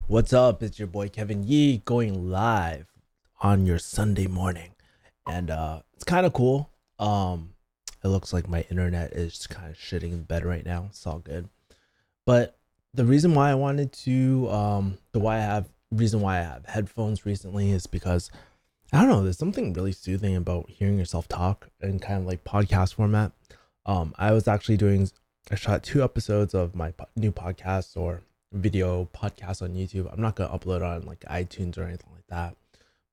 What's up? It's your boy Kevin Yee going live on your Sunday morning. And it's kind of cool. It looks like my internet is kind of shitting in bed right now. It's all good. But the reason why I wanted to reason why I have headphones recently is because I don't know, there's something really soothing about hearing yourself talk in kind of like podcast format. I was actually doing I shot 2 episodes of my new podcast or video podcast on YouTube. I'm not gonna upload on like iTunes or anything like that.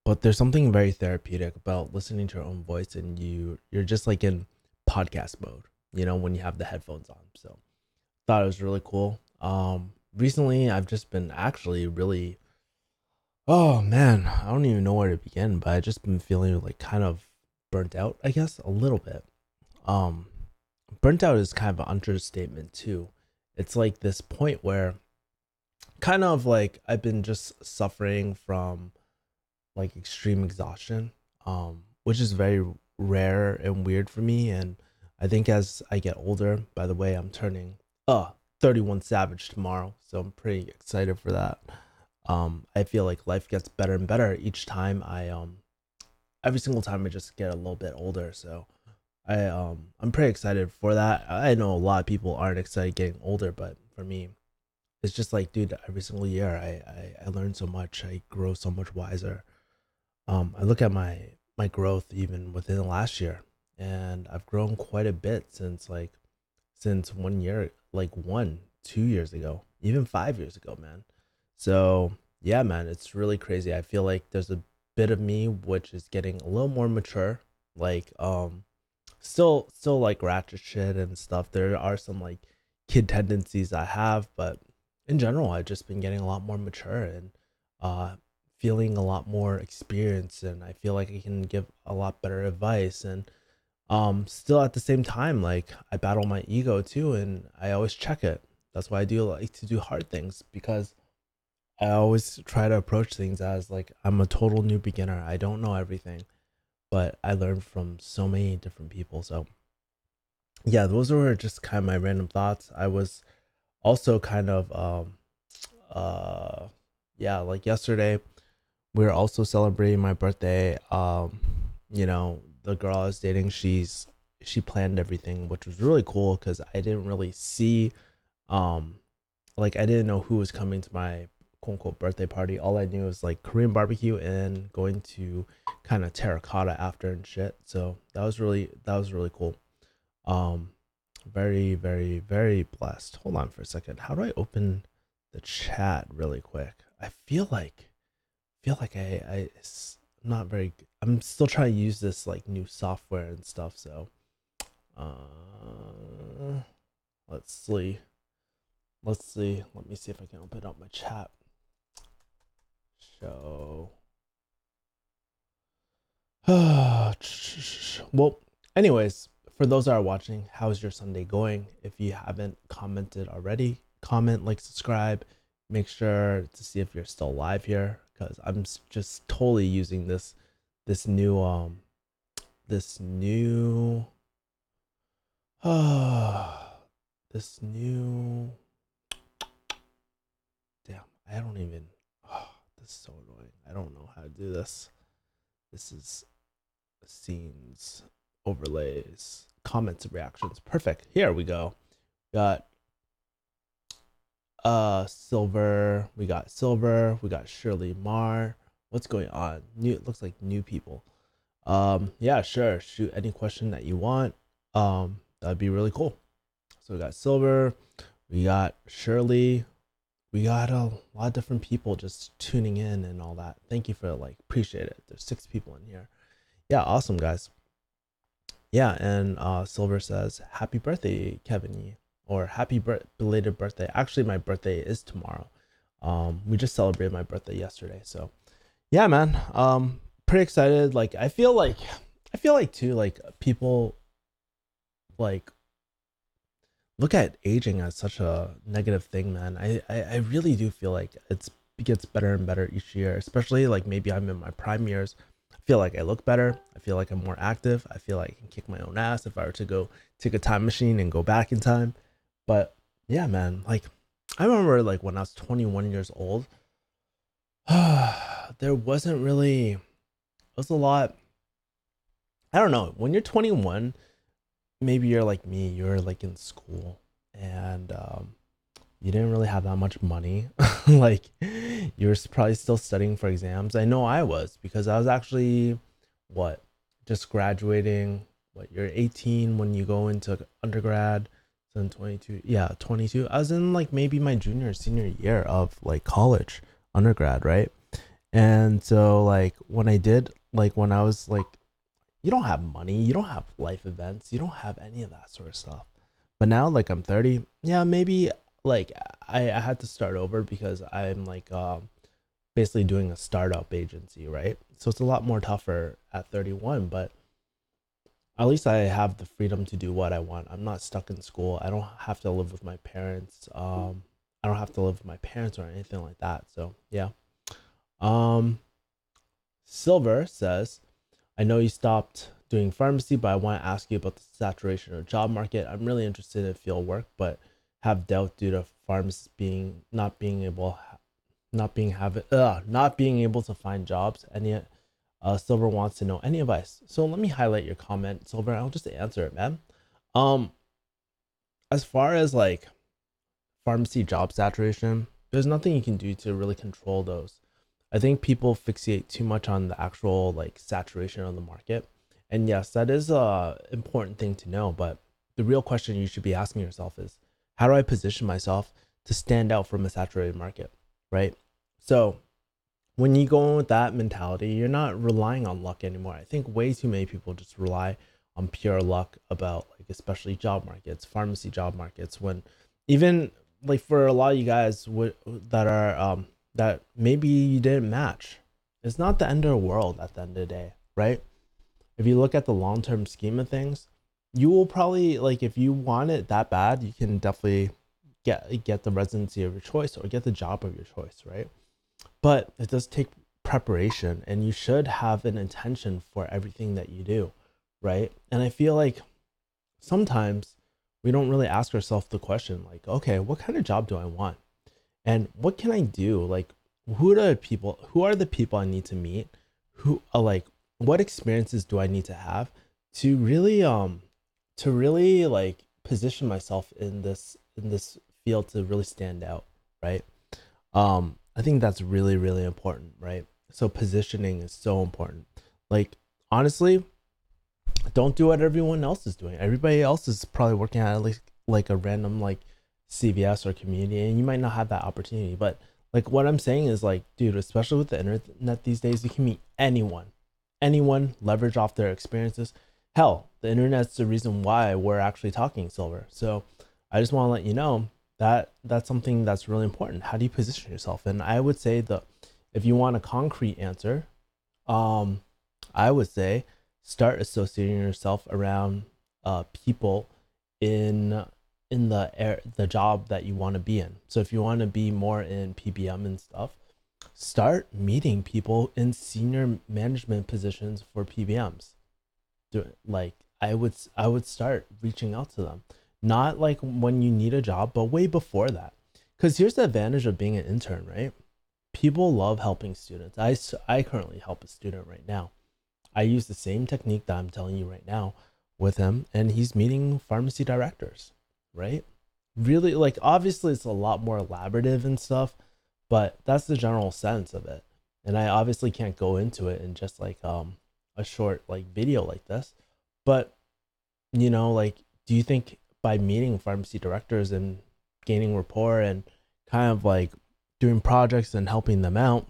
But there's something very therapeutic about listening to your own voice, and you're just like in podcast mode, when you have the headphones on. So thought it was really cool. Recently I've just been actually really, oh man, I don't even know where to begin, but I just been feeling like kind of burnt out, I guess, a little bit. Um Burnt out is kind of an understatement too. It's like this point where kind of like I've been just suffering from like extreme exhaustion, which is very rare and weird for me. And I think as I get older, by the way, I'm turning 31 Savage tomorrow, so I'm pretty excited for that. I feel like life gets better and better each time every single time I just get a little bit older. So I'm pretty excited for that. I know a lot of people aren't excited getting older, but for me, it's just like, dude, every single year I learn so much. I grow so much wiser. I look at my growth even within the last year, and I've grown quite a bit since one year, like 2 years ago, even 5 years ago, man. So yeah, man, it's really crazy. I feel like there's a bit of me which is getting a little more mature, like still like ratchet shit and stuff. There are some like kid tendencies I have, but in general I've just been getting a lot more mature and uh feeling a lot more experience, and I feel like I can give a lot better advice. And still at the same time, like, I battle my ego too, and I always check it. That's why I do like to do hard things, because I always try to approach things as like I'm a total new beginner. I don't know everything, but I learned from so many different people. So yeah, those were just kind of my random thoughts. I was also kind of uh yeah, like yesterday we were also celebrating my birthday. The girl I was dating, she planned everything, which was really cool because I didn't really see, um like, I didn't know who was coming to my quote unquote birthday party. All I knew was like Korean barbecue and going to kind of terracotta after and shit. So that was really cool. Um, very, very, very blessed. Hold on for a second. How do I open the chat really quick? I feel like it's not very. I'm still trying to use this like new software and stuff. So, uh, let's see. Let's see. Let me see if I can open up my chat. Show. Well, anyways, for those that are watching, how's your Sunday going? If you haven't commented already, comment, like, subscribe. Make sure to see if you're still alive here, because I'm just totally using this new this new this new damn, I don't even this is so annoying. I don't know how to do this. This is scenes, overlays, comments and reactions. Perfect. Here we go. Got Silver, we got Shirley Mar. What's going on? New, it looks like new people. Yeah, sure. Shoot any question that you want. That'd be really cool. So we got Silver, we got Shirley, we got a lot of different people just tuning in and all that. Thank you for, like, appreciate it. There's 6 people in here. Yeah, awesome, guys. Yeah, and Silver says, "Happy birthday, Kevin Yee," or "Happy belated birthday." Actually, my birthday is tomorrow. We just celebrated my birthday yesterday, so yeah, man. Pretty excited. Like, I feel like too, like, people like look at aging as such a negative thing, man. I really do feel like it gets better and better each year, especially like maybe I'm in my prime years. I feel like I look better. I feel like I'm more active. I feel like I can kick my own ass if I were to go take a time machine and go back in time. But yeah, man, like, I remember like when I was 21 years old, There wasn't really, it was a lot. I don't know. When you're 21, maybe you're like me, you're like in school and you didn't really have that much money. Like you were probably still studying for exams. I know I was because I was actually what just graduating. What, you're 18 when you go into undergrad. So in 22, yeah, 22. I was in like maybe my junior or senior year of like college, undergrad, right? And so like when I did like when I was like, you don't have money, you don't have life events, you don't have any of that sort of stuff. But now, like I'm 30, yeah, maybe like I had to start over because I'm like basically doing a startup agency, right? So it's a lot more tougher at 31, but at least I have the freedom to do what I want. I'm not stuck in school. I don't have to live with my parents. I don't have to live with my parents or anything like that. So yeah. Um, Silver says, I know you stopped doing pharmacy, but I want to ask you about the saturation of the job market. I'm really interested in field work, but have doubt due to pharmacists being not being able to find jobs. And yet, Silver wants to know any advice. So let me highlight your comment, Silver. I'll just answer it, man. Um, as far as like pharmacy job saturation, there's nothing you can do to really control those. I think people fixate too much on the actual like saturation of the market. And yes, that is a important thing to know, but the real question you should be asking yourself is how do I position myself to stand out from a saturated market, right? So when you go in with that mentality, you're not relying on luck anymore. I think way too many people just rely on pure luck about like especially job markets, pharmacy job markets, when even like for a lot of you guys that are that maybe you didn't match. It's not the end of the world at the end of the day, right? If you look at the long-term scheme of things, you will probably like if you want it that bad, you can definitely get the residency of your choice or get the job of your choice, right? But it does take preparation and you should have an intention for everything that you do, right? And I feel like sometimes we don't really ask ourselves the question like, okay, what kind of job do I want? And what can I do? Like, who are the people I need to meet? Who are like, what experiences do I need to have to really like position myself in this field to really stand out, right? I think that's really, really important, right? So positioning is so important. Like, honestly, don't do what everyone else is doing. Everybody else is probably working at least like a random like CVS or community, and you might not have that opportunity. But like what I'm saying is like, dude, especially with the internet these days, you can meet anyone, leverage off their experiences. Hell, the internet's the reason why we're actually talking, Silver. So I just want to let you know that that's something that's really important. How do you position yourself? And I would say that if you want a concrete answer, um, I would say start associating yourself around people in the job that you want to be in. So if you want to be more in PBM and stuff, start meeting people in senior management positions for PBMs. Like I would start reaching out to them, not like when you need a job, but way before that. Because here's the advantage of being an intern, right? People love helping students. I currently help a student right now. I use the same technique that I'm telling you right now with him, and he's meeting pharmacy directors, right? Really, like, obviously, it's a lot more elaborative and stuff, but that's the general sense of it. And I obviously can't go into it in just like a short like video like this, but like, do you think by meeting pharmacy directors and gaining rapport and kind of like doing projects and helping them out,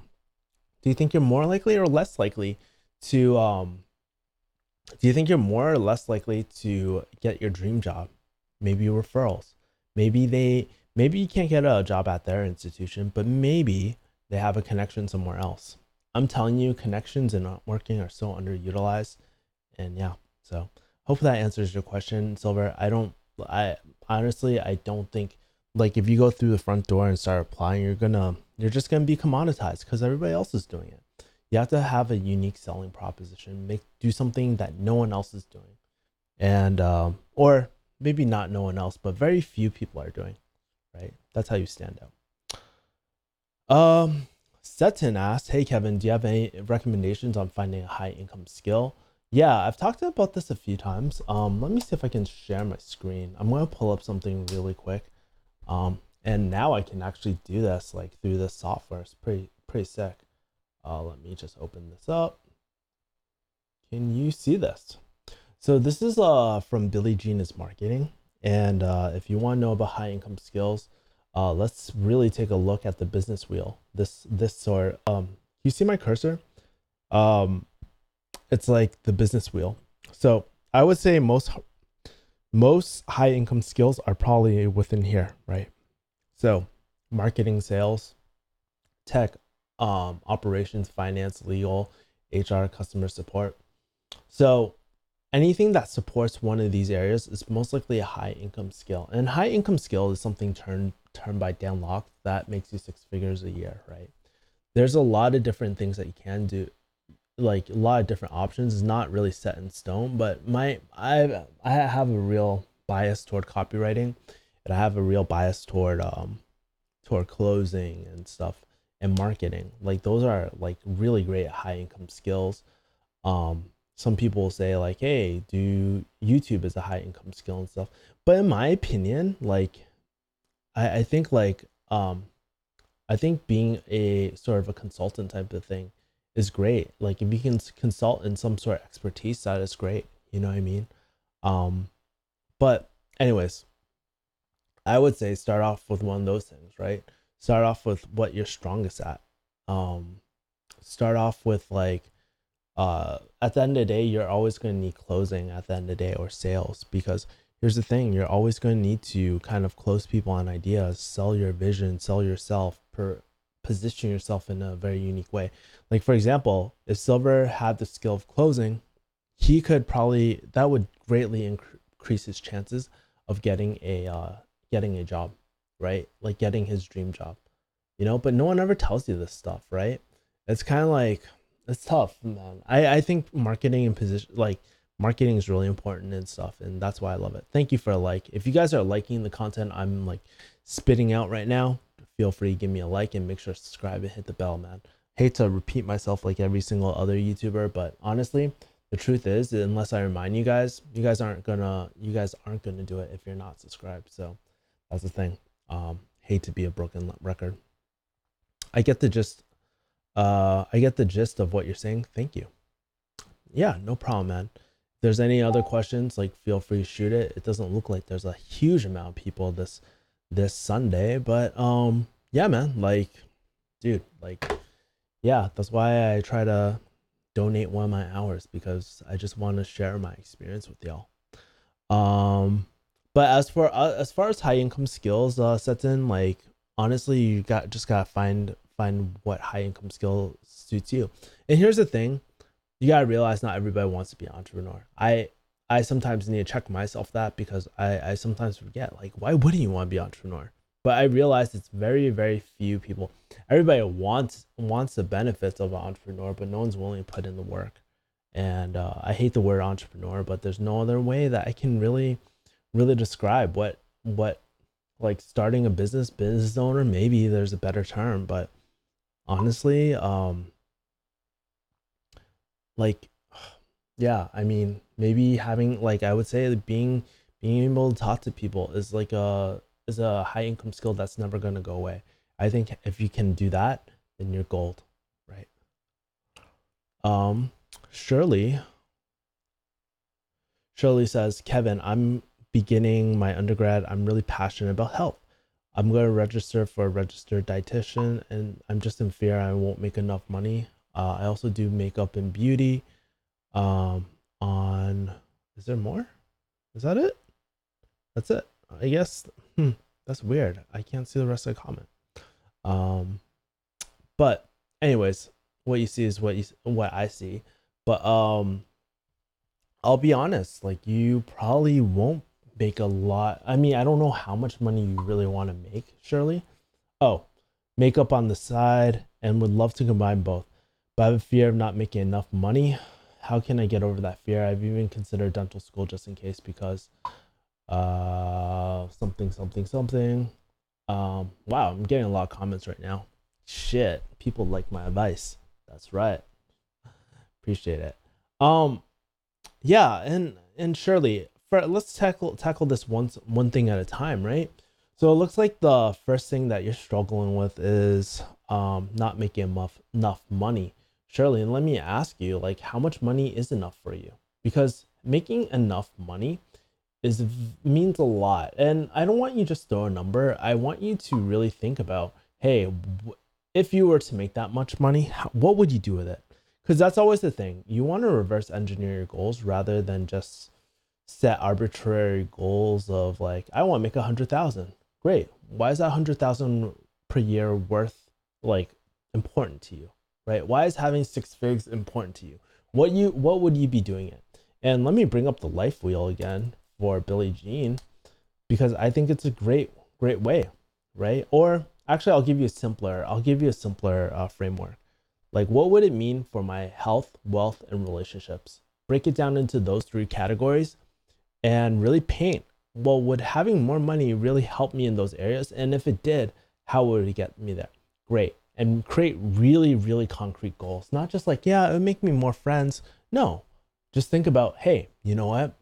do you think you're more likely or less likely to do you think you're more or less likely to get your dream job? Maybe referrals. Maybe you can't get a job at their institution, but maybe they have a connection somewhere else. I'm telling you, connections and networking are so underutilized. And yeah, so hopefully that answers your question, Silver. I honestly, I don't think like if you go through the front door and start applying, you're just gonna be commoditized because everybody else is doing it. You have to have a unique selling proposition, do something that no one else is doing, and or maybe not no one else, but very few people are doing. Right? That's how you stand out. Seton asked, "Hey Kevin, do you have any recommendations on finding a high income skill?" Yeah, I've talked about this a few times. Let me see if I can share my screen. I'm gonna pull up something really quick. And now I can actually do this like through this software. It's pretty sick. Let me just open this up. Can you see this? So this is from Billie Jean is Marketing. And if you want to know about high income skills, let's really take a look at the business wheel. This sort. You see my cursor? Um, it's like the business wheel. So I would say most high income skills are probably within here, right? So marketing, sales, tech, operations, finance, legal, HR, customer support. So anything that supports one of these areas is most likely a high income skill. And high income skill is something turned by Dan Locke that makes you 6 figures a year, right? There's a lot of different things that you can do, like a lot of different options. It's not really set in stone, but I have a real bias toward copywriting, and I have a real bias toward closing and stuff and marketing. Like those are like really great high income skills. Some people will say like, hey, do YouTube is a high income skill and stuff. But in my opinion, like I think like I think being a sort of a consultant type of thing is great. Like if you can consult in some sort of expertise, that is great. You know what I mean? Um, but anyways, I would say start off with one of those things, right? Start off with what you're strongest at. Um, Start off with like at the end of the day, you're always going to need closing at the end of the day or sales, because here's the thing, you're always going to need to kind of close people on ideas, sell your vision, sell yourself, position yourself in a very unique way. Like for example, if Silver had the skill of closing, he could probably, that would greatly increase his chances of getting a job, right? Like getting his dream job, but no one ever tells you this stuff, right? It's kind of like, it's tough, man. I think marketing and position, like marketing is really important and stuff, and that's why I love it. Thank you for a like. If you guys are liking the content I'm like spitting out right now, feel free to give me a like and make sure to subscribe and hit the bell, man. Hate to repeat myself like every single other YouTuber, but honestly, the truth is, unless I remind you guys aren't gonna do it if you're not subscribed. So that's the thing. Hate to be a broken record. I get the gist. I get the gist of what you're saying. Thank you. Yeah, no problem, man. If there's any other questions, like feel free to shoot it. It doesn't look like there's a huge amount of people this Sunday, but yeah, man. Like, dude, like, yeah, that's why I try to donate one of my hours, because I just want to share my experience with y'all. But as far as high income skills sets in, like honestly, you gotta find what high income skill suits you. And here's the thing, you gotta realize not everybody wants to be an entrepreneur. I sometimes need to check myself that, because I sometimes forget, like, why wouldn't you want to be an entrepreneur? But I realized it's very, very few people. Everybody wants the benefits of an entrepreneur, but no one's willing to put in the work. And I hate the word entrepreneur, but there's no other way that I can really describe what like starting a business owner. Maybe there's a better term, but honestly, like, yeah, I mean, maybe having, like, I would say being able to talk to people is a high income skill that's never going to go away. I think if you can do that, then you're gold, right? um Shirley Shirley says, Kevin, I'm beginning my undergrad. I'm really passionate about health. I'm going to register for a registered dietitian, and I'm just in fear I won't make enough money. I also do makeup and beauty. On Is there more? Is that it? That's it, I guess. That's weird. I can't see the rest of the comment. Um, but anyways, what you see is what I see. But I'll be honest, like you probably won't make a lot. I mean, I don't know how much money you really want to make, Shirley. Oh, makeup on the side, and would love to combine both, but I have a fear of not making enough money. How can I get over that fear? I've even considered dental school just in case, because something something something. Wow, I'm getting a lot of comments right now. Shit, people like my advice. That's right. Appreciate it. Um, yeah, and Shirley, let's tackle this one thing at a time, right? So it looks like the first thing that you're struggling with is not making enough money. Shirley, and let me ask you, like, how much money is enough for you? Because making enough money means a lot. And I don't want you just throw a number. I want you to really think about, hey, if you were to make that much money, what would you do with it? Because that's always the thing. You want to reverse engineer your goals rather than just set arbitrary goals of like, I want to make 100,000. Great. Why is that 100,000 per year worth like important to you, right? Why is having six figs important to you? What would you be doing it? And let me bring up the life wheel again for Billie Jean, because I think it's a great way, right? Or actually, I'll give you a simpler framework. Like, what would it mean for my health, wealth, and relationships? Break it down into those three categories and really paint. Well, would having more money really help me in those areas? And if it did, how would it get me there? Great. And create really, really concrete goals. Not just like, yeah, it would make me more friends. No, just think about, hey, you know what?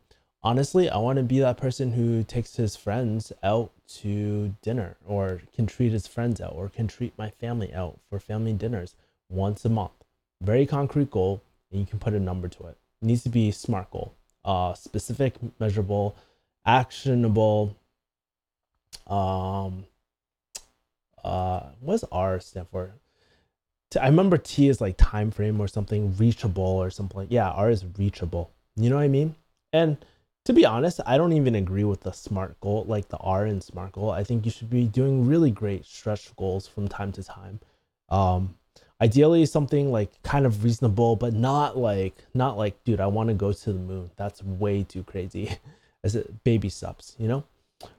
Honestly, I want to be that person who takes his friends out to dinner, or can treat his friends out, or can treat my family out for family dinners once a month. Very concrete goal, and you can put a number to it. It needs to be a SMART goal, specific, measurable, actionable. What does R stand for? I remember T is like time frame or something, reachable or something. Like, yeah, R is reachable. You know what I mean? And to be honest, I don't even agree with the SMART goal, like the R in SMART goal. I think you should be doing really great stretch goals from time to time. Um, Ideally something like kind of reasonable, but not like, dude, I want to go to the moon. That's way too crazy. As it baby steps, you know?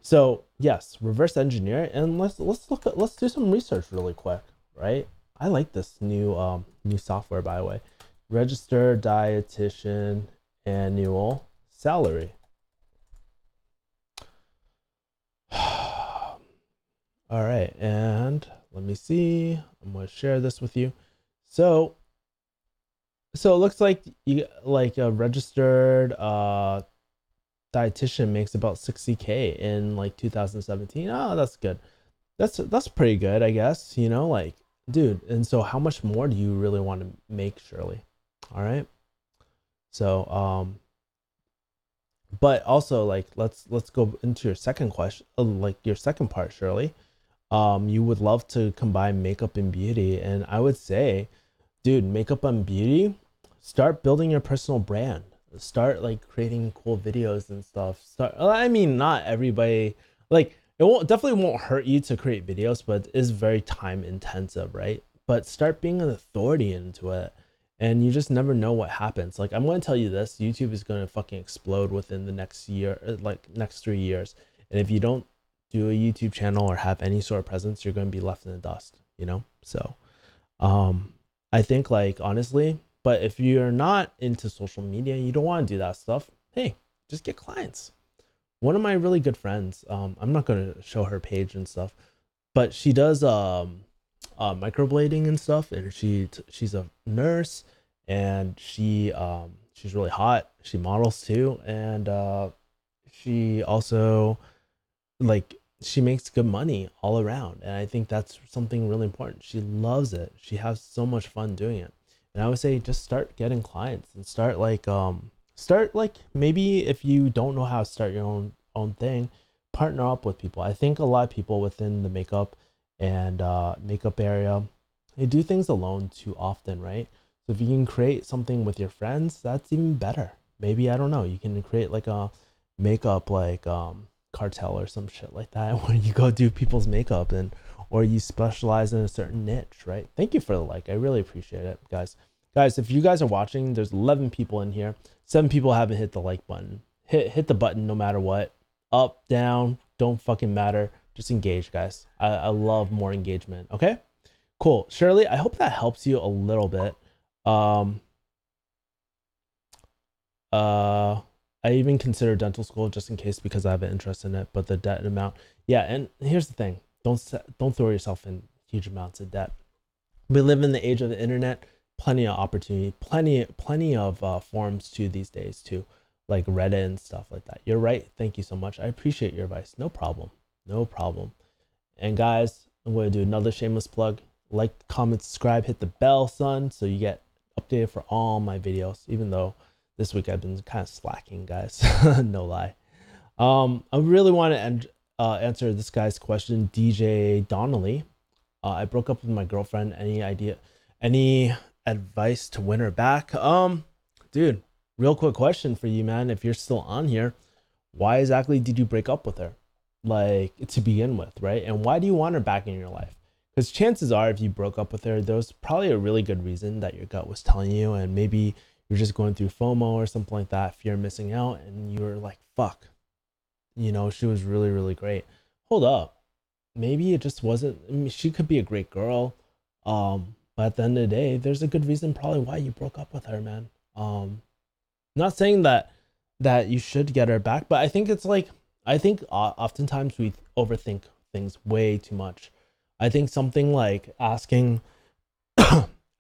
So yes, reverse engineer, and let's do some research really quick, right? I like this new software, by the way. Register dietitian annual salary. All right, and let me see. I'm gonna share this with you. So so it looks like you like a registered dietitian makes about 60K in like 2017. Oh, that's good. That's pretty good, I guess. You know, like, dude. And so, how much more do you really want to make, Shirley? All right. So, but also like, let's go into your second question, like your second part, Shirley. You would love to combine makeup and beauty, and I would say, dude, makeup and beauty, start building your personal brand. Start like creating cool videos and stuff. I mean, not everybody, like, it won't definitely won't hurt you to create videos, but it is very time intensive, right? But start being an authority into it, and you just never know what happens. Like, I'm going to tell you this, YouTube is going to fucking explode within the next year, like next 3 years. And if you don't do a YouTube channel or have any sort of presence, you're going to be left in the dust, you know? So, I think, like, honestly, but if you're not into social media, you don't want to do that stuff, hey, just get clients. One of my really good friends, I'm not going to show her page and stuff, but she does microblading and stuff, and she's a nurse, and she's really hot. She models too, and she also, like, she makes good money all around, and I think that's something really important. She loves it. She has so much fun doing it. And I would say just start getting clients, and start like, maybe if you don't know how to start your own thing, partner up with people. I think a lot of people within the makeup and makeup area, they do things alone too often, right? So if you can create something with your friends, that's even better. Maybe, I don't know, you can create like a makeup, like, cartel or some shit like that, where you go do people's makeup, and or you specialize in a certain niche, right? Thank you for the like. I really appreciate it, guys. Guys, if you guys are watching, there's 11 people in here. 7 people haven't hit the like button. Hit the button no matter what. Up, down, don't fucking matter. Just engage, guys. I love more engagement. Okay? Cool. Shirley, I hope that helps you a little bit. I even consider dental school just in case, because I have an interest in it, but the debt amount. Yeah, and here's the thing. Don't throw yourself in huge amounts of debt. We live in the age of the internet. Plenty of opportunity, plenty of forums too these days too, like Reddit and stuff like that. You're right. Thank you so much. I appreciate your advice. No problem. No problem. And guys, I'm going to do another shameless plug. Like, comment, subscribe, hit the bell, son, so you get updated for all my videos. Even though this week I've been kind of slacking, guys. No lie. I really want to answer this guy's question, DJ Donnelly. I broke up with my girlfriend. Any advice to win her back? Dude, real quick question for you, man. If you're still on here, why exactly did you break up with her? Like, to begin with, right? And why do you want her back in your life? Because chances are, if you broke up with her, there was probably a really good reason that your gut was telling you, and maybe you're just going through FOMO or something like that, fear of missing out, and you were like, fuck, she was really, really great. Hold up. Maybe it just wasn't. I mean, she could be a great girl. But at the end of the day, there's a good reason probably why you broke up with her, man. Not saying that you should get her back, but I think it's like, oftentimes we overthink things way too much. I think something like asking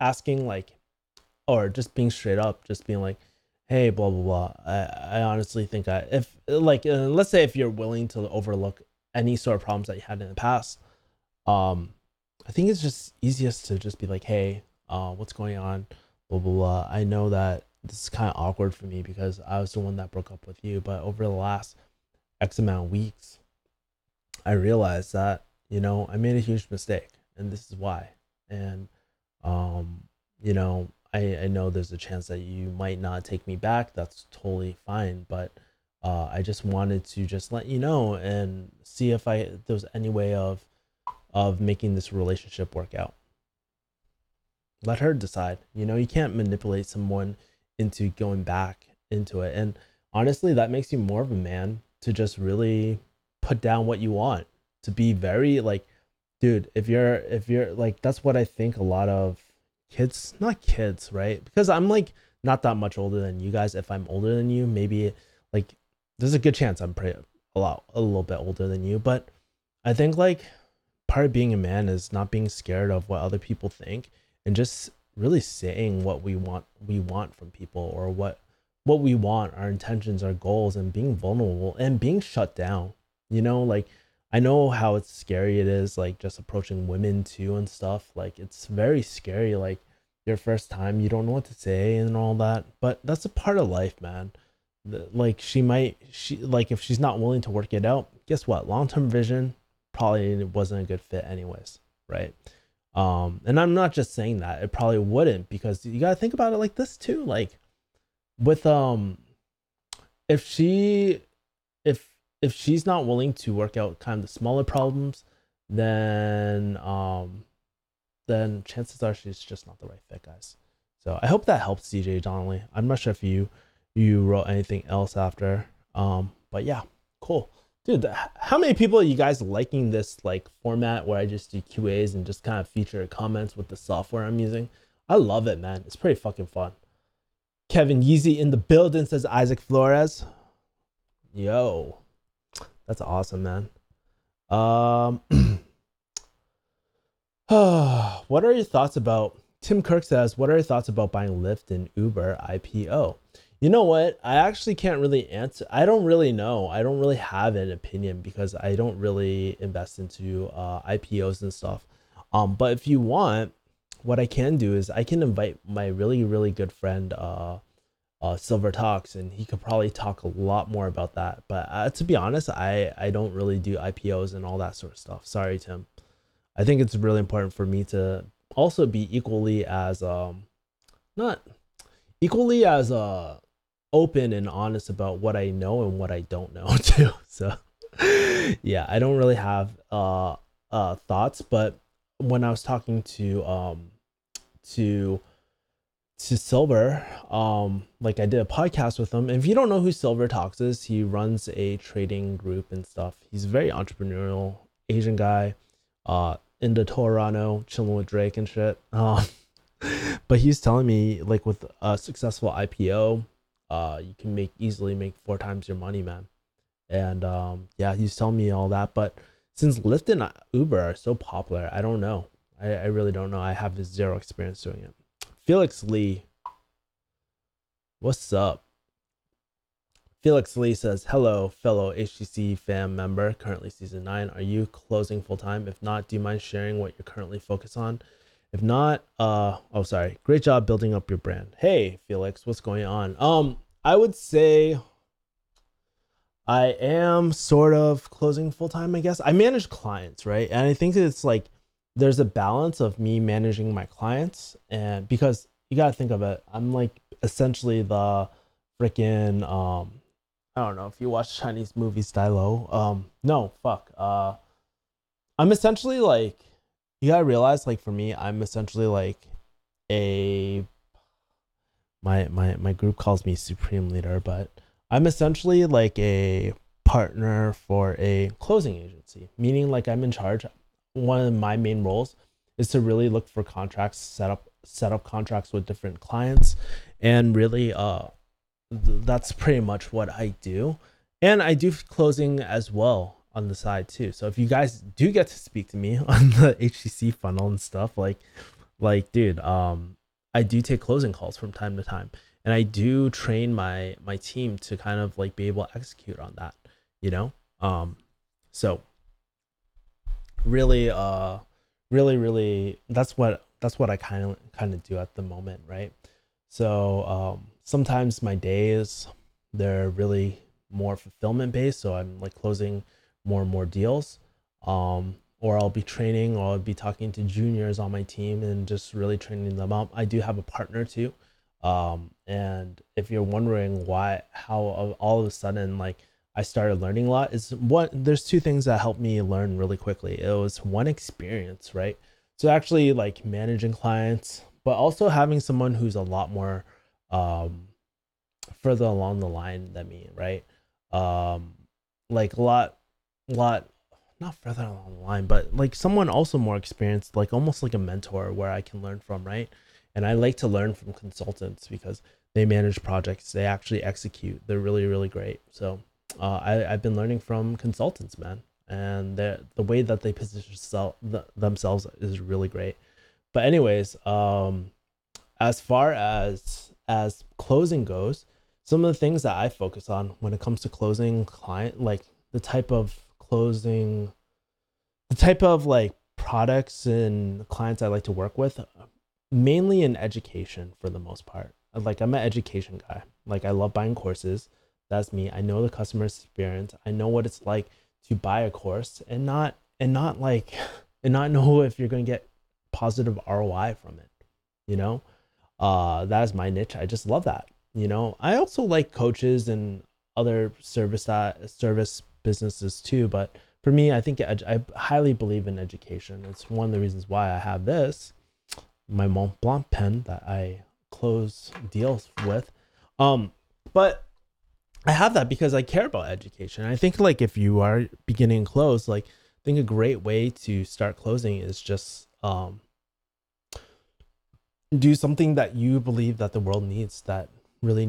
like, or just being straight up, just being like, hey, blah blah blah. I honestly think if like let's say if you're willing to overlook any sort of problems that you had in the past, I think it's just easiest to just be like, hey, what's going on, blah blah blah. I know that this is kind of awkward for me because I was the one that broke up with you, but over the last X amount of weeks, I realized that I made a huge mistake, and this is why. And I know there's a chance that you might not take me back. That's totally fine, but I just wanted to just let you know and see if there was any way of making this relationship work out. Let her decide. You can't manipulate someone into going back into it. And honestly, that makes you more of a man to just really put down what you want, to be very like, dude, if you're like, that's what I think a lot of kids, not kids, right? Because I'm like not that much older than you guys. If I'm older than you, maybe like there's a good chance I'm pretty a little bit older than you. But I think like part of being a man is not being scared of what other people think, and just really saying what we want from people, or what we want, our intentions, our goals, and being vulnerable and being shut down. Like, I know how it's scary it is, like just approaching women too and stuff. Like, it's very scary, like your first time, you don't know what to say and all that, but that's a part of life, man. Like, she like, if she's not willing to work it out, guess what, long-term vision probably wasn't a good fit anyways, right? And I'm not just saying that, it probably wouldn't, because you got to think about it like this too. Like, with if she if she's not willing to work out kind of the smaller problems, then chances are she's just not the right fit, guys. So I hope that helps, DJ Donnelly. I'm not sure if you wrote anything else after, but yeah, cool. Dude, how many people are you guys liking this like format where I just do QAs and just kind of feature comments with the software I'm using? I love it, man. It's pretty fucking fun. Kevin Yeezy in the building, says Isaac Flores. Yo, that's awesome, man. What are your thoughts about, Tim Kirk says, what are your thoughts about buying Lyft and Uber IPO? You know what? I actually can't really answer. I don't really know. I don't really have an opinion because I don't really invest into IPOs and stuff. But if you want, what I can do is I can invite my really, really good friend, Silver Talks, and he could probably talk a lot more about that. But to be honest, I don't really do IPOs and all that sort of stuff. Sorry, Tim. I think it's really important for me to also be equally as not equally as open and honest about what I know and what I don't know too. So yeah, I don't really have thoughts, but when I was talking to Silver, like I did a podcast with him. And if you don't know who Silver Talks is, he runs a trading group and stuff. He's a very entrepreneurial Asian guy, into Toronto, chilling with Drake and shit. But he's telling me, like, with a successful IPO, you can easily make 4 times your money, man. And yeah, he's telling me all that. But since Lyft and Uber are so popular, I don't know. I really don't know. I have zero experience doing it. Felix Lee, what's up? Felix Lee says, hello, fellow HTC fam member, currently season 9. Are you closing full time? If not, do you mind sharing what you're currently focused on? If not, sorry. Great job building up your brand. Hey, Felix, what's going on? I would say I am sort of closing full time, I guess. I manage clients, right? And I think it's like there's a balance of me managing my clients, and because you got to think of it, I'm like essentially the freaking I don't know if you watch Chinese movies, Stylo. No, fuck. I'm essentially like, you gotta realize, like for me, I'm essentially like a my group calls me supreme leader, but I'm essentially like a partner for a closing agency, meaning like I'm in charge. One of my main roles is to really look for contracts, set up contracts with different clients, and really that's pretty much what I do. And I do closing as well on the side too. So if you guys do get to speak to me on the HTC funnel and stuff, like dude, I do take closing calls from time to time, and I do train my team to kind of like be able to execute on that, you know. So really, really, that's what I kind of do at the moment, right? So sometimes my days, they're really more fulfillment based, so I'm like closing more and more deals, or I'll be training, or I'll be talking to juniors on my team and just really training them up. I do have a partner too, and if you're wondering how all of a sudden like I started learning a lot, is what there's two things that helped me learn really quickly. It was one, experience, right? So actually like managing clients, but also having someone who's a lot more um further along the line than me, right? Um like a lot not further along the line, but like someone also more experienced, like almost like a mentor where I can learn from, right? And I like to learn from consultants because they manage projects, they actually execute, they're really, really great. So I've been learning from consultants, man, and the way that they position themselves is really great. But anyways, as far as closing goes, some of the things that I focus on when it comes to closing client, like the type of closing, the type of like products and clients I like to work with, mainly in education for the most part. Like I'm an education guy. Like I love buying courses. That's me. I know the customer experience. I know what it's like to buy a course and not like and not know if you're going to get positive ROI from it, you know? That is my niche. I just love that. You know, I also like coaches and other service businesses too, but for me, I think I highly believe in education. It's one of the reasons why I have this, my Mont Blanc pen that I close deals with. But I have that because I care about education. I think like if you are beginning and close, like I think a great way to start closing is just do something that you believe that the world needs, that really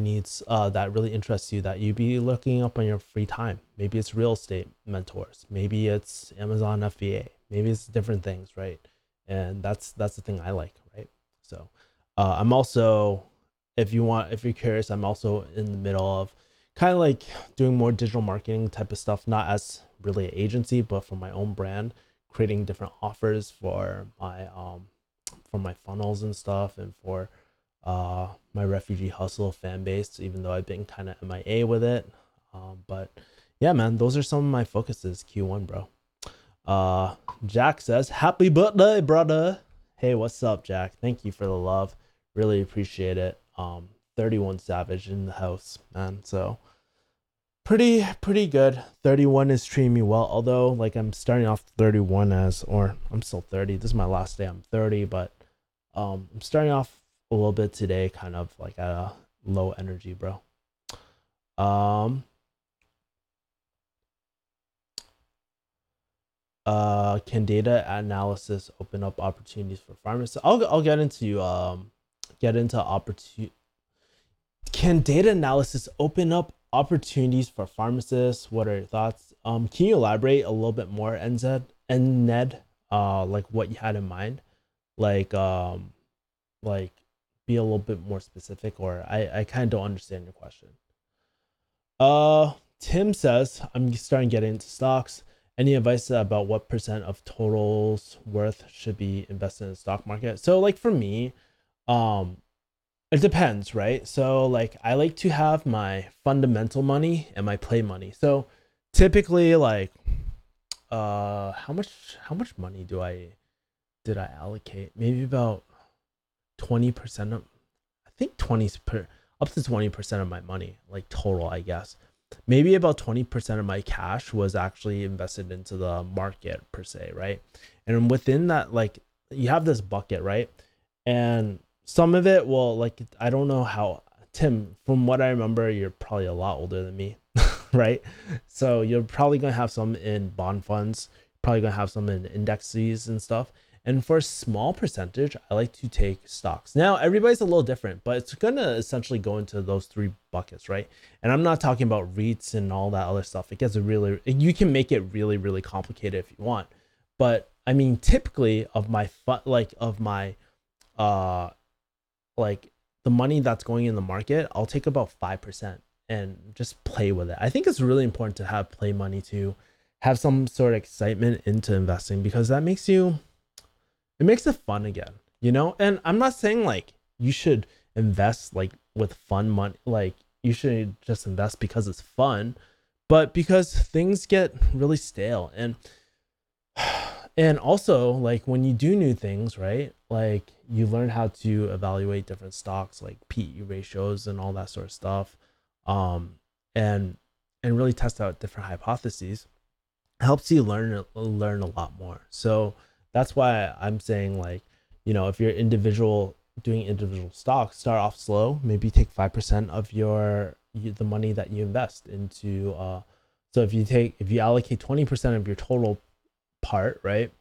interests you, that you be looking up on your free time. Maybe it's real estate mentors, maybe it's Amazon FBA, maybe it's different things, right? And that's the thing I like, right? So I'm also, if you're curious, I'm also in the middle of kind of like doing more digital marketing type of stuff, not as really an agency, but for my own brand, creating different offers for my funnels and stuff, and for my refugee hustle fan base, even though I've been kind of MIA with it. But yeah, man, those are some of my focuses Q1, bro. Jack says, happy birthday, brother. Hey, what's up, Jack? Thank you for the love. Really appreciate it. 31 Savage in the house, man. So pretty good. 31 is treating me well, although like I'm starting off 31 or I'm still 30. This is my last day. I'm 30, but I'm starting off a little bit today, kind of like at a low energy, bro. Can data analysis open up opportunities for pharmacists? I'll get into opportunity. Can data analysis open up opportunities for pharmacists? What are your thoughts? Can you elaborate a little bit more, NZ and Ned? Like what you had in mind? Like like be a little bit more specific, or I kind of don't understand your question. Tim says, I'm starting to get into stocks. Any advice about what percent of total's worth should be invested in the stock market? So like for me, um, it depends, right? So like I like to have my fundamental money and my play money. So typically like how much money did I allocate? Maybe about 20% of, I think 20 per up to 20% of my money, like total, I guess. Maybe about 20% of my cash was actually invested into the market per se, right? And within that, like you have this bucket, right? And some of it will like I don't know how Tim, from what I remember, you're probably a lot older than me, right? So you're probably gonna have some in bond funds, probably gonna have some in indexes and stuff. And for a small percentage, I like to take stocks. Now, everybody's a little different, but it's going to essentially go into those three buckets, right? And I'm not talking about REITs and all that other stuff. It gets really, you can make it really, really complicated if you want. But I mean, typically of my, of my, uh, like the money that's going in the market, I'll take about 5% and just play with it. I think it's really important to have play money to have some sort of excitement into investing because that makes you, it makes it fun again, you know? And I'm not saying like you should invest like with fun money, like you should just invest because it's fun, but because things get really stale. And also like when you do new things, right? Like you learn how to evaluate different stocks like PE ratios and all that sort of stuff. Um and and really test out different hypotheses helps you learn a lot more. So that's why I'm saying like, if you're individual doing individual stocks, start off slow, maybe take 5% of the money that you invest into so if you allocate 20% of your total part, right?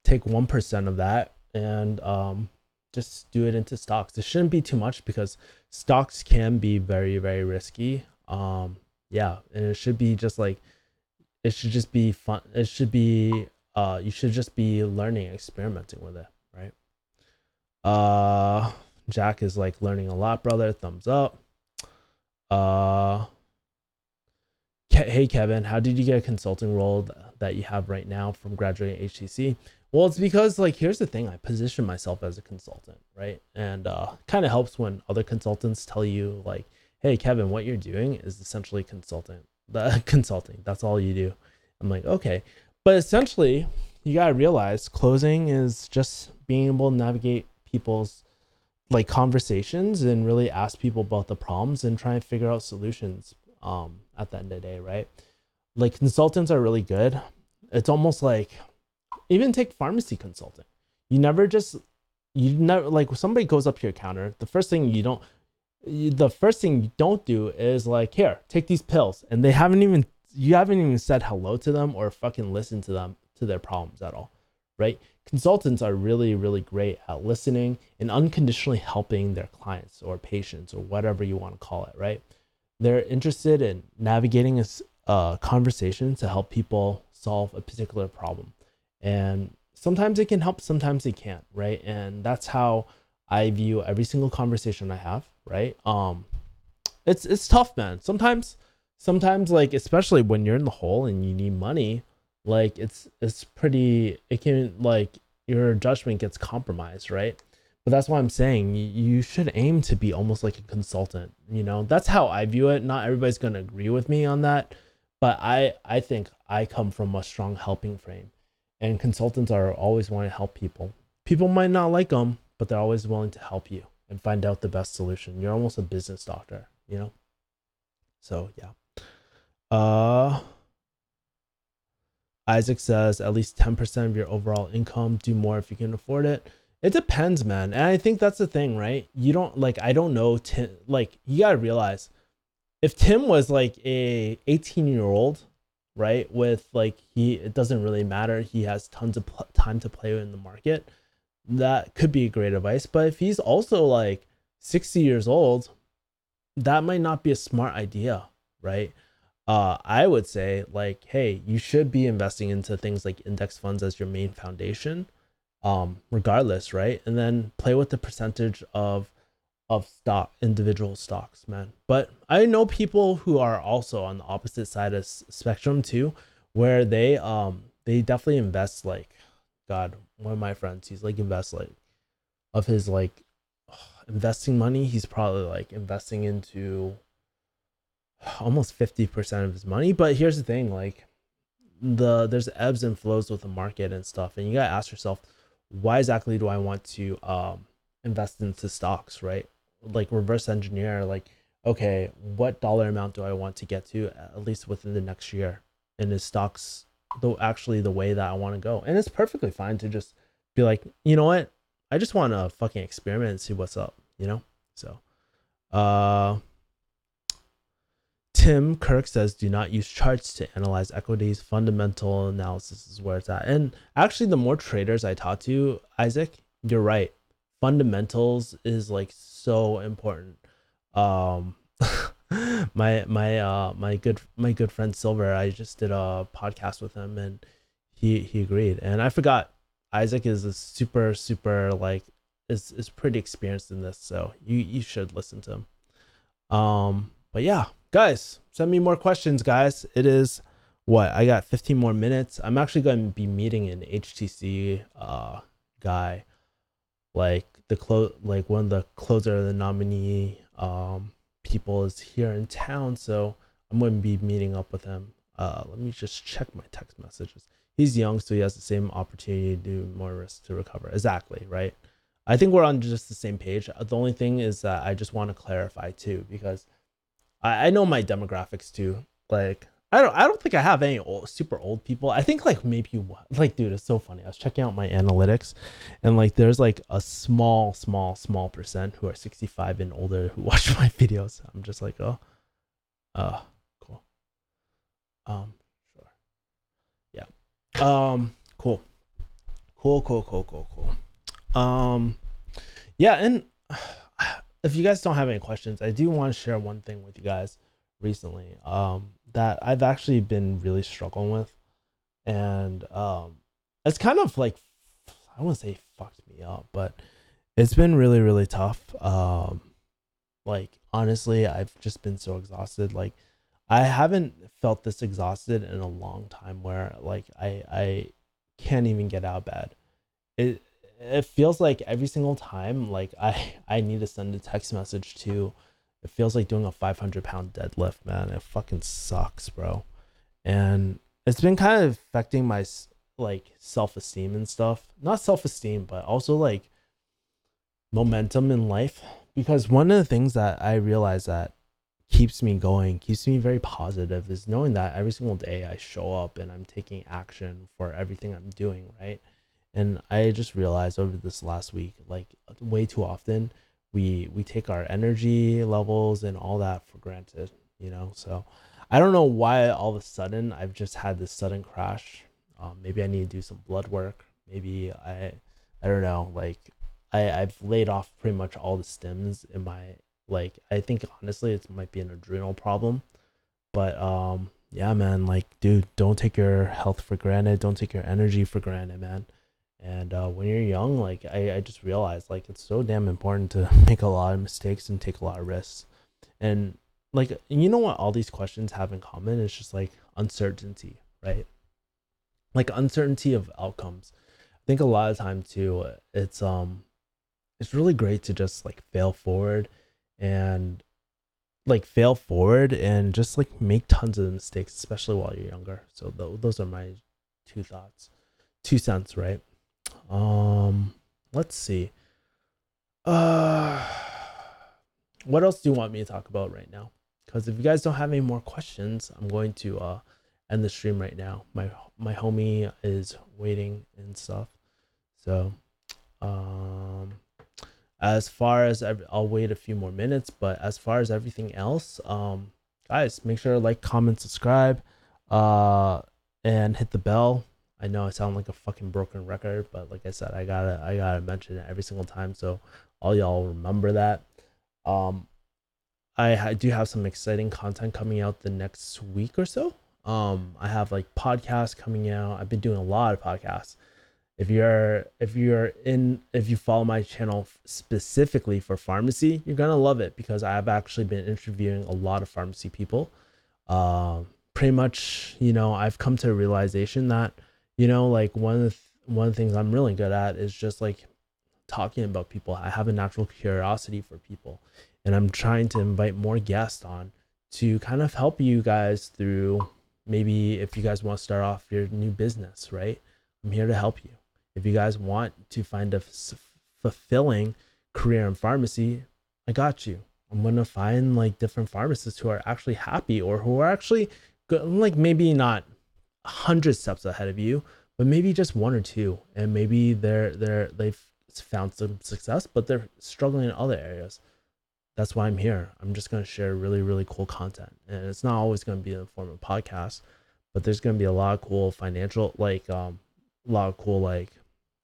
Take 1% of that and just do it into stocks. It shouldn't be too much because stocks can be very, very risky. Yeah, and it should be just like it should just be fun. It should be you should just be learning, experimenting with it, right? Uh Jack is like learning a lot, brother. Thumbs up. Uh hey Kevin, how did you get a consulting role that you have right now from graduating HTC? Well, it's because like here's the thing, I position myself as a consultant, right? And kind of helps when other consultants tell you like, hey Kevin, what you're doing is essentially consulting. That's all you do. I'm like, okay. But essentially, you gotta realize closing is just being able to navigate people's like conversations and really ask people about the problems and try and figure out solutions at the end of the day, right? Like consultants are really good. It's almost like even take pharmacy consulting. You never like when somebody goes up to your counter, the first thing you don't do is like, here, take these pills, and you haven't even said hello to them or fucking listened to them to their problems at all, right? Consultants are really, really great at listening and unconditionally helping their clients or patients or whatever you want to call it, right? They're interested in navigating a conversation to help people solve a particular problem. And sometimes it can help, sometimes it can't, right? And that's how I view every single conversation I have, right? It's tough, man. Sometimes like especially when you're in the hole and you need money, like it's pretty it can like your judgment gets compromised, right? But that's why I'm saying you should aim to be almost like a consultant, That's how I view it. Not everybody's going to agree with me on that, but I think I come from a strong helping frame, and consultants are always wanting to help people. People might not like them, but they're always willing to help you and find out the best solution. You're almost a business doctor. So yeah. uh Isaac says at least 10% of your overall income. Do more if you can afford it. It depends, man. And I think that's the thing, right? You don't like, I don't know. Tim, like, you got to realize if Tim was like a 18-year-old, right? With like, it doesn't really matter. He has tons of time to play in the market. That could be great advice. But if he's also like 60 years old, that might not be a smart idea, right? I would say like, hey, you should be investing into things like index funds as your main foundation, regardless, right? And then play with the percentage of stock, individual stocks, man. But I know people who are also on the opposite side of spectrum too, where they definitely invest like, God, one of my friends, he's like invest like of his like investing money, he's probably like investing into almost 50% of his money. But here's the thing, like there's ebbs and flows with the market and stuff, and you gotta ask yourself, why exactly do I want to invest into stocks, right? Like reverse engineer, like, okay, what dollar amount do I want to get to at least within the next year, and is stocks though actually the way that I want to go? And it's perfectly fine to just be like, you know what, I just want to fucking experiment and see what's up, you know. So uh Tim Kirk says, do not use charts to analyze equities. Fundamental analysis is where it's at. And actually, the more traders I talk to, Isaac, you're right. Fundamentals is like so important. Um, my good friend Silver, I just did a podcast with him, and he agreed. And I forgot, Isaac is a super like is pretty experienced in this, so you should listen to him. But yeah, guys, send me more questions, guys. It is what, I got 15 more minutes. I'm actually going to be meeting an HTC guy, like like one of the closer, the nominee people is here in town, so I'm going to be meeting up with him. Let me just check my text messages. He's young, so he has the same opportunity to do more risk to recover. Exactly, right? I think we're on just the same page. The only thing is that I just want to clarify too, because I know my demographics too. Like I don't think I have any super old people. I think like maybe like, dude, it's so funny. I was checking out my analytics, and like there's like a small percent who are 65 and older who watch my videos. I'm just like, oh, uh, cool. Sure, yeah. Cool, cool. Yeah, and if you guys don't have any questions, I do want to share one thing with you guys recently, that I've actually been really struggling with, and it's kind of like, I wouldn't say fucked me up, but it's been really tough. Like honestly, I've just been so exhausted. Like I haven't felt this exhausted in a long time, where like I can't even get out of bed. It feels like every single time like I need to send a text message to, it feels like doing a 500-pound deadlift, man. It fucking sucks, bro. And it's been kind of affecting my like self-esteem and stuff. Not self-esteem, but also like momentum in life, because one of the things that I realize that keeps me going, keeps me very positive, is knowing that every single day I show up and I'm taking action for everything I'm doing, right? And I just realized over this last week, like way too often we take our energy levels and all that for granted, you know. So I don't know why all of a sudden I've just had this sudden crash. Maybe I need to do some blood work. Maybe I don't know, like I've laid off pretty much all the stems in my, like, I think honestly it might be an adrenal problem. But yeah, man, like, dude, don't take your health for granted, don't take your energy for granted, man. And when you're young, like I just realized like it's so damn important to make a lot of mistakes and take a lot of risks. And like, you know what all these questions have in common? It's just like uncertainty, right? Like uncertainty of outcomes. I think a lot of time too, it's really great to just like and fail forward and just like make tons of mistakes, especially while you're younger. So those are my two thoughts, 2 cents, right? Um, let's see. Uh, what else do you want me to talk about right now? Because if you guys don't have any more questions, I'm going to end the stream right now. My homie is waiting and stuff. So um as far as I'll wait a few more minutes, but as far as everything else, guys, make sure to like, comment, subscribe, uh, and hit the bell. I know I sound like a fucking broken record, but like I said, I gotta mention it every single time, so all y'all remember that. Um, I do have some exciting content coming out the next week or so. I have like podcasts coming out. I've been doing a lot of podcasts, If you follow my channel specifically for pharmacy, you're gonna love it because I've actually been interviewing a lot of pharmacy people. Pretty much, I've come to a realization that, like one of the things I'm really good at is just like talking about people. I have a natural curiosity for people, and I'm trying to invite more guests on to kind of help you guys through, maybe if you guys want to start off your new business, right? I'm here to help you. If you guys want to find a fulfilling career in pharmacy, I got you. I'm gonna find like different pharmacists who are actually happy, or who are actually good, like maybe not 100 steps ahead of you, but maybe just one or two, and maybe they've found some success, but they're struggling in other areas. That's why I'm here. I'm just going to share really, really cool content. And it's not always going to be in the form of podcasts, but there's going to be a lot of cool financial, a lot of cool, like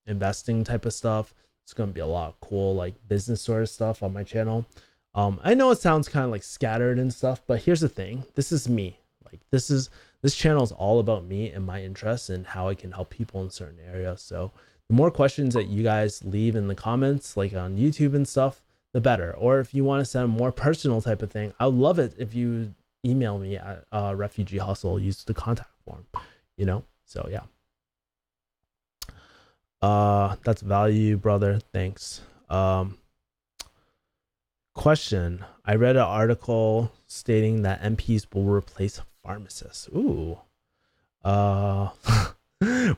investing type of stuff. It's going to be a lot of cool, like business sort of stuff on my channel. I know it sounds kind of like scattered and stuff, but here's the thing. This is me. This channel is all about me and my interests and how I can help people in certain areas. So the more questions that you guys leave in the comments, like on YouTube and stuff, the better. Or if you want to send a more personal type of thing, I would love it if you email me at Refugee Hustle, use the contact form, So yeah. That's value, brother. Thanks. Question. I read an article stating that MPs will replace pharmacists. Ooh.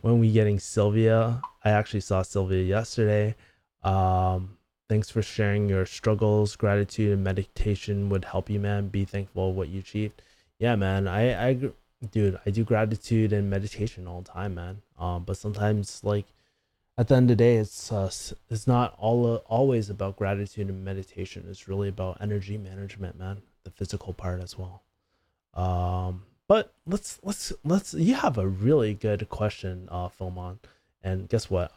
When we getting Sylvia? I actually saw Sylvia yesterday. Thanks for sharing your struggles. Gratitude and meditation would help you, man. Be thankful of what you achieved. Yeah, man. Dude, I do gratitude and meditation all the time, man. But sometimes, like, at the end of the day, it's not always about gratitude and meditation. It's really about energy management, man. The physical part as well. But let's you have a really good question, Philmon. And guess what?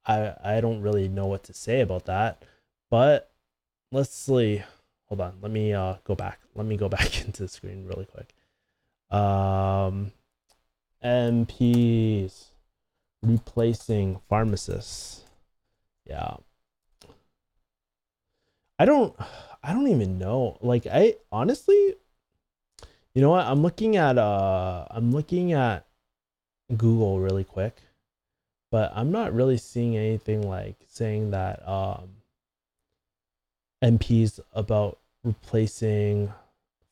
I don't really know what to say about that, but let's see. Hold on. Let me go back. Let me go back into the screen really quick. MPs replacing pharmacists. Yeah. I don't even know. Like, I honestly, you know what? I'm looking at Google really quick, but I'm not really seeing anything like saying that MPs about replacing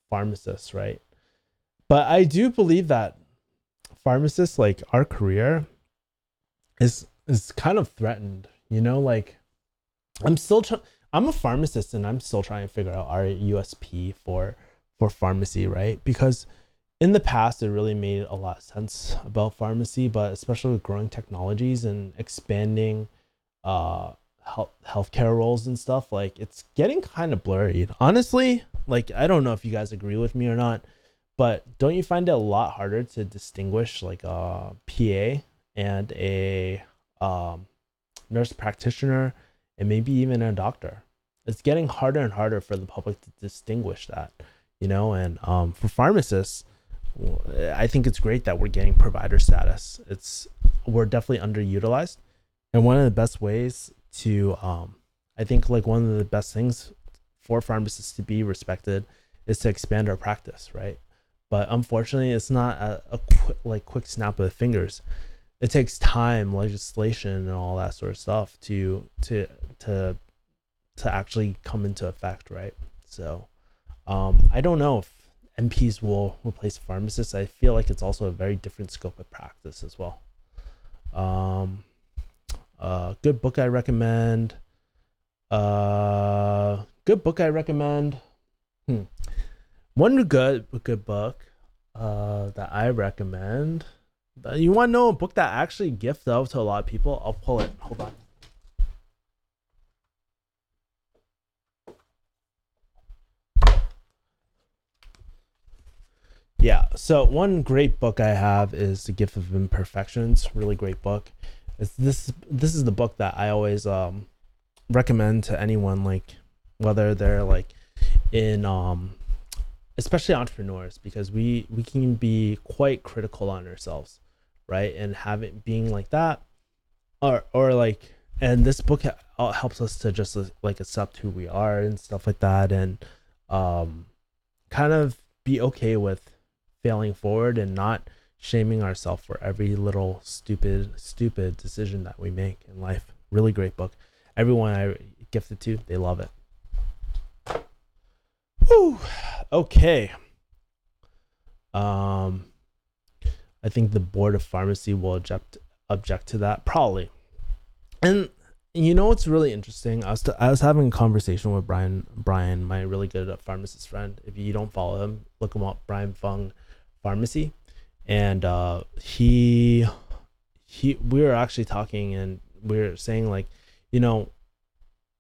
pharmacists, right? But I do believe that pharmacists, like our career, is kind of threatened. Like I'm a pharmacist, and I'm still trying to figure out our USP for pharmacy, right? Because in the past, it really made a lot of sense about pharmacy, but especially with growing technologies and expanding healthcare roles and stuff, like it's getting kind of blurry. Honestly, like I don't know if you guys agree with me or not, but don't you find it a lot harder to distinguish like a PA and a nurse practitioner and maybe even a doctor? It's getting harder and harder for the public to distinguish that, and for pharmacists, I think it's great that we're getting provider status. We're definitely underutilized, and one of the best ways to I think like one of the best things for pharmacists to be respected is to expand our practice, right? But unfortunately, it's not a quick snap of the fingers. It takes time, legislation, and all that sort of stuff to actually come into effect, right? So I don't know if MPs will replace pharmacists. I feel like it's also a very different scope of practice as well. Good book I recommend. Good book I recommend. One good book that I recommend. You want to know a book that I actually gift out to a lot of people? I'll pull it. Hold on. Yeah, so one great book I have is The Gift of Imperfections. Really great book. This is the book that I always recommend to anyone, like whether they're like in especially entrepreneurs, because we can be quite critical on ourselves, right? And have it being like that, or like, and this book helps us to just like accept who we are and stuff like that, and um kind of be okay with failing forward and not shaming ourselves for every little stupid decision that we make in life. Really great book. Everyone I gifted to, they love it. Whew. Okay. I think the board of pharmacy will object to that, probably. And you know what's really interesting? I was having a conversation with Brian, my really good pharmacist friend. If you don't follow him, look him up, Brian Fung Pharmacy. And we were actually talking, and we were saying, like, you know,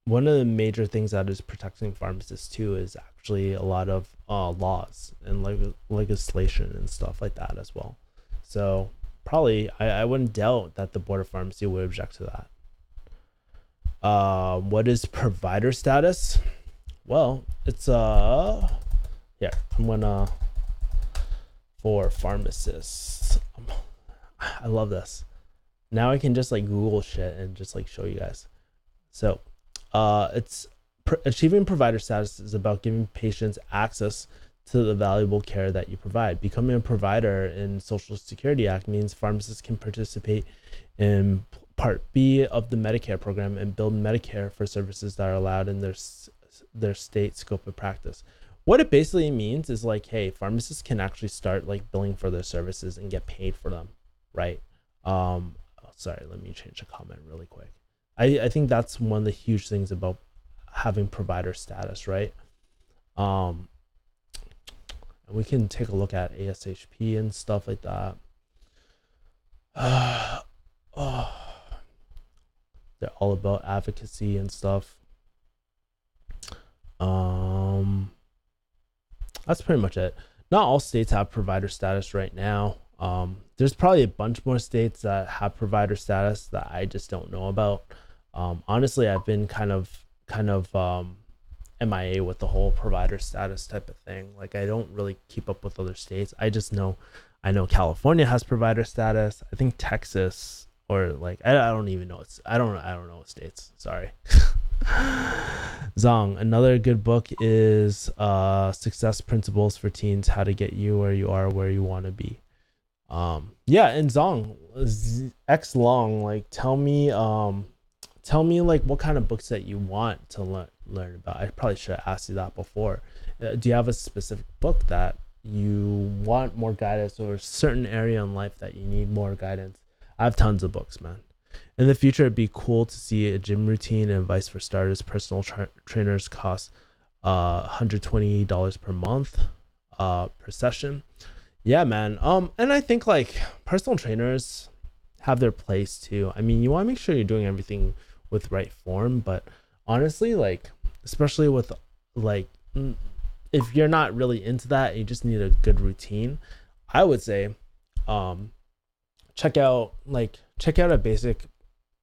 one of the major things that is protecting pharmacists too is actually a lot of laws and like legislation and stuff like that as well. So probably I wouldn't doubt that the board of pharmacy would object to that. What is provider status? Well, it's yeah, I'm gonna, for pharmacists. I love this. Now I can just like Google shit and just like show you guys. So it's achieving provider status is about giving patients access to the valuable care that you provide. Becoming a provider in Social Security Act means pharmacists can participate in Part B of the Medicare program and bill Medicare for services that are allowed in their state scope of practice. What it basically means is like, hey, pharmacists can actually start like billing for their services and get paid for them, right? Sorry, let me change a comment really quick. I think that's one of the huge things about having provider status, right? And we can take a look at ASHP and stuff like that. They're all about advocacy and stuff. That's pretty much it. Not all states have provider status right now. There's probably a bunch more states that have provider status that I just don't know about. Honestly, I've been kind of MIA with the whole provider status type of thing. Like, I don't really keep up with other states. I know California has provider status. I think Texas, or like I don't even know. I don't know what states. Sorry. Zong, another good book is Success Principles for Teens: How to Get You Where You Are Where You Want to Be. Yeah, and Zong, X Long, like tell me like what kind of books that you want to learn about. I probably should have asked you that before. Do you have a specific book that you want more guidance, or a certain area in life that you need more guidance? I have tons of books, man. In the future, it'd be cool to see a gym routine and advice for starters. Personal trainers cost $120 per month per session. Yeah, man. And I think like personal trainers have their place too. I mean, you want to make sure you're doing everything with right form, but honestly, like, especially with like, if you're not really into that, you just need a good routine, I would say check out a basic,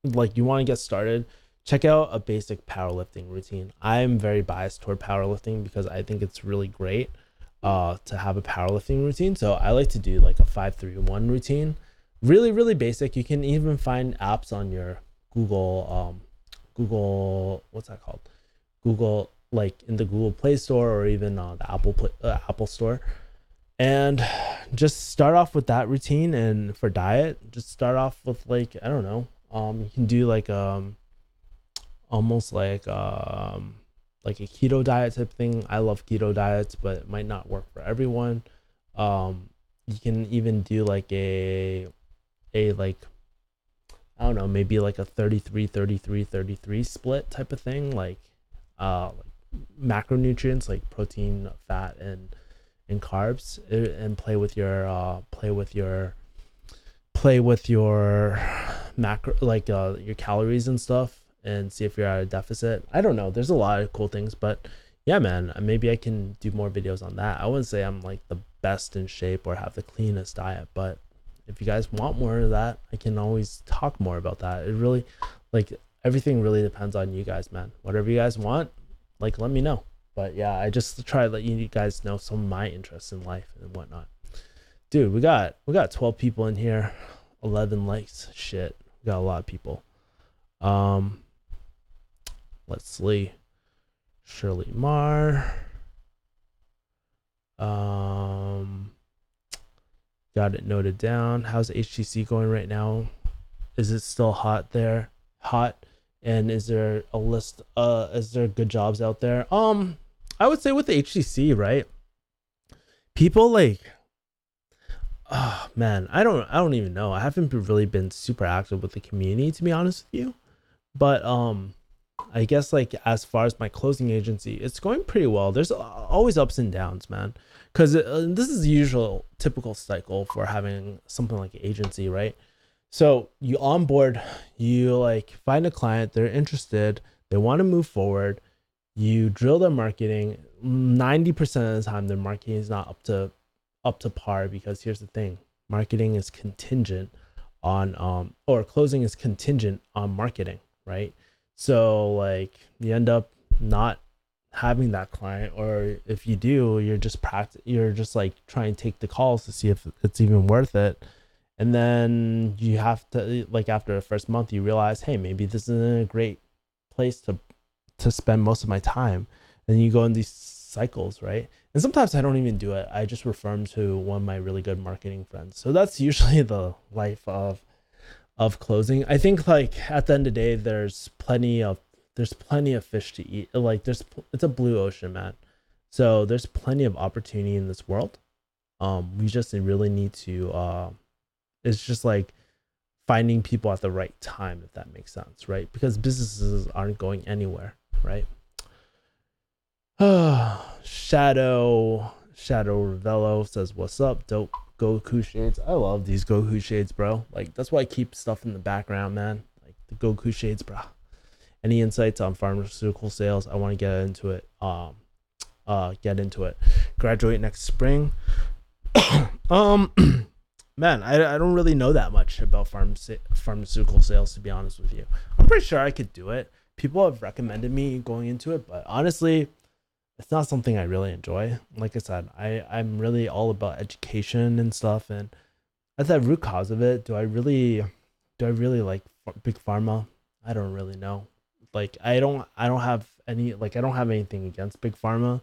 like, you want to get started, check out a basic powerlifting routine. I'm very biased toward powerlifting because I think it's really great to have a powerlifting routine. So I like to do like a 5-3-1 routine, really, really basic. You can even find apps on your Google, what's that called? Google, like in the Google Play Store, or even the Apple Store. And just start off with that routine. And for diet, just start off with like, I don't know, you can do like almost like a keto diet type thing. I love keto diets, but it might not work for everyone. You can even do like a like, I don't know, maybe like a 33 split type of thing, like macronutrients like protein, fat, and carbs, and play with your macro, like your calories and stuff, and see if you're at a deficit. I don't know, there's a lot of cool things, but yeah, man, maybe I can do more videos on that. I wouldn't say I'm like the best in shape or have the cleanest diet, but if you guys want more of that, I can always talk more about that. It really, like, everything really depends on you guys, man. Whatever you guys want, like, let me know. But yeah, I just try to let you guys know some of my interests in life and whatnot. Dude, we got 12 people in here, 11 likes. Shit, we got a lot of people. Um, let's see. Shirley Marr. Got it noted down. How's HTC going right now? Is it still hot there? Hot? And is there a list? Is there good jobs out there? I would say with the HTC, right? People like, oh man, I don't even know. I haven't really been super active with the community, to be honest with you. But I guess like as far as my closing agency, it's going pretty well. There's always ups and downs, man. Because this is the usual typical cycle for having something like an agency, right? So you onboard, you like find a client, they're interested, they want to move forward. You drill their marketing. 90% of the time, their marketing is not up to par, because here's the thing: marketing is contingent on or closing is contingent on marketing, right? So like you end up not having that client, or if you do, you're just like trying to take the calls to see if it's even worth it. And then you have to, like, after the first month, you realize, hey, maybe this isn't a great place to spend most of my time. And you go in these cycles, right? And sometimes I don't even do it. I just refer them to one of my really good marketing friends. So that's usually the life of closing. I think like at the end of the day, there's plenty of fish to eat. Like it's a blue ocean, man. So there's plenty of opportunity in this world. We just really need to it's just like finding people at the right time, if that makes sense, right? Because businesses aren't going anywhere, right? Shadow Ravello says, "What's up, dope Goku shades?" I love these Goku shades, bro. Like that's why I keep stuff in the background, man. Like the Goku shades, bro. Any insights on pharmaceutical sales? I want to get into it. Get into it. Graduate next spring. um, Man, I don't really know that much about pharmaceutical sales, to be honest with you. I'm pretty sure I could do it. People have recommended me going into it, but honestly, it's not something I really enjoy. Like I said, I'm really all about education and stuff, and at the root cause of it, do I really like big pharma? I don't really know. Like I don't have anything against big pharma,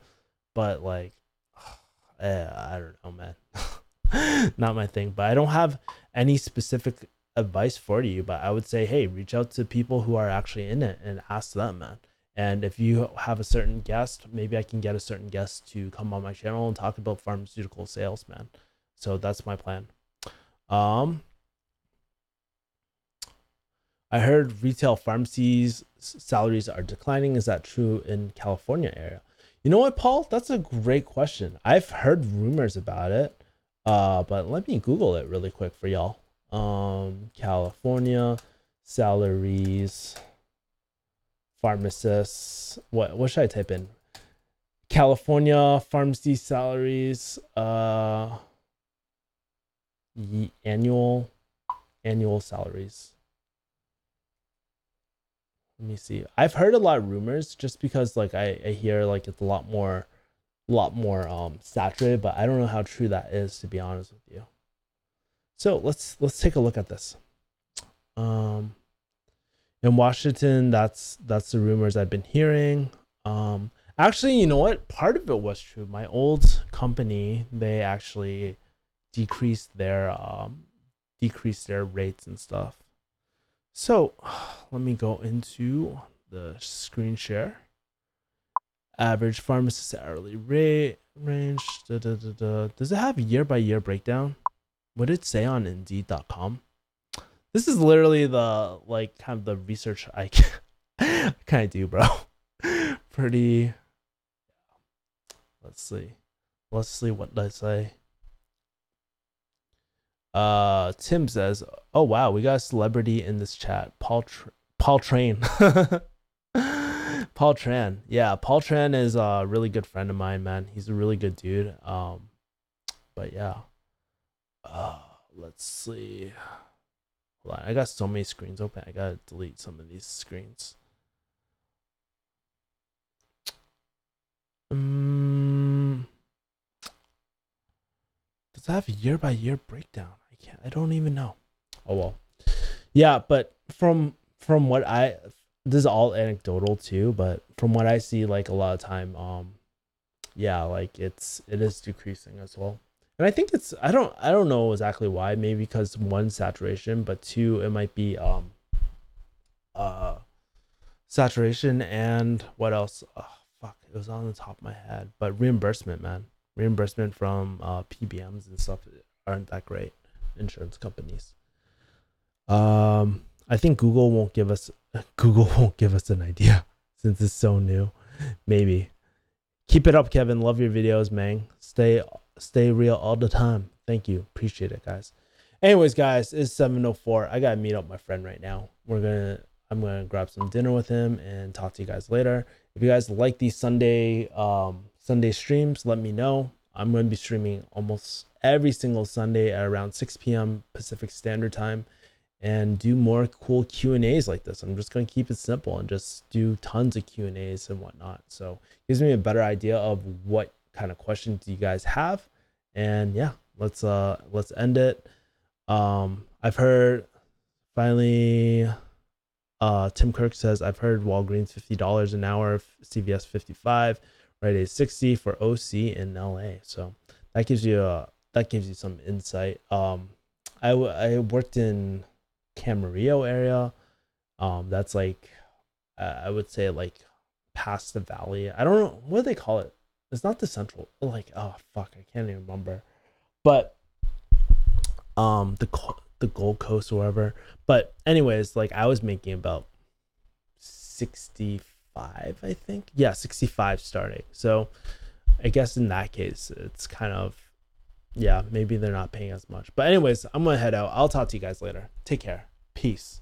but like I don't know, man. Not my thing. But I don't have any specific advice for you, but I would say, hey, reach out to people who are actually in it and ask them, man. And if you have a certain guest, maybe I can get a certain guest to come on my channel and talk about pharmaceutical sales, man. So that's my plan. Um, I heard retail pharmacies salaries are declining. Is that true in California area? You know what, Paul? That's a great question. I've heard rumors about it. But let me Google it really quick for y'all. California salaries, pharmacists. What should I type in? California pharmacy salaries. Annual salaries. Let me see. I've heard a lot of rumors just because like I hear like it's a lot more saturated, but I don't know how true that is, to be honest with you. So let's take a look at this. In Washington, that's the rumors I've been hearing. Actually, you know what? Part of it was true. My old company, they actually decreased their rates and stuff. So let me go into the screen share. Average pharmacist hourly rate range. Does it have year by year breakdown? Would it say on Indeed.com? This is literally the like kind of the research I kind of do, bro. Pretty. Let's see what they say. Tim says, "Oh wow, we got a celebrity in this chat. Paul Train." Paul Tran. Yeah, Paul Tran is a really good friend of mine, man. He's a really good dude. But yeah. Let's see. Hold on. I got so many screens open. I gotta delete some of these screens. Does that have a year by year breakdown? I don't even know. Oh well. Yeah, but from from what I, this is all anecdotal too, but from what I see, like a lot of time, yeah, like it is decreasing as well. And I think it's I don't know exactly why. Maybe because one, saturation, but two, it might be uh saturation, and what else? Oh, fuck, it was on the top of my head. But reimbursement, man. Reimbursement from PBMs and stuff aren't that great. Insurance companies. I think Google won't give us Google won't give us an idea since it's so new. Maybe. Keep it up, Kevin. Love your videos, man. Stay real all the time. Thank you. Appreciate it, guys. Anyways, guys, it's 7:04. I gotta meet up my friend right now. I'm gonna grab some dinner with him and talk to you guys later. If you guys like these Sunday streams, let me know. I'm gonna be streaming almost every single Sunday at around 6 p.m. Pacific Standard Time, and do more cool Q&As like this. I'm just going to keep it simple and just do tons of Q&As and whatnot. So it gives me a better idea of what kind of questions do you guys have. And yeah, let's end it. I've heard finally, Tim Kirk says, I've heard Walgreens $50 an hour, CVS 55, Rite Aid 60 for OC in LA. So that gives you some insight. I worked in Camarillo area. That's like, I would say like past the valley. I don't know what do they call it. It's not the central. Like, oh fuck, I can't even remember. But the Gold Coast or whatever. But anyways, like I was making about 65, I think. Yeah, 65 starting. So I guess in that case, it's kind of, yeah, maybe they're not paying as much. But anyways, I'm gonna head out. I'll talk to you guys later. Take care. Peace.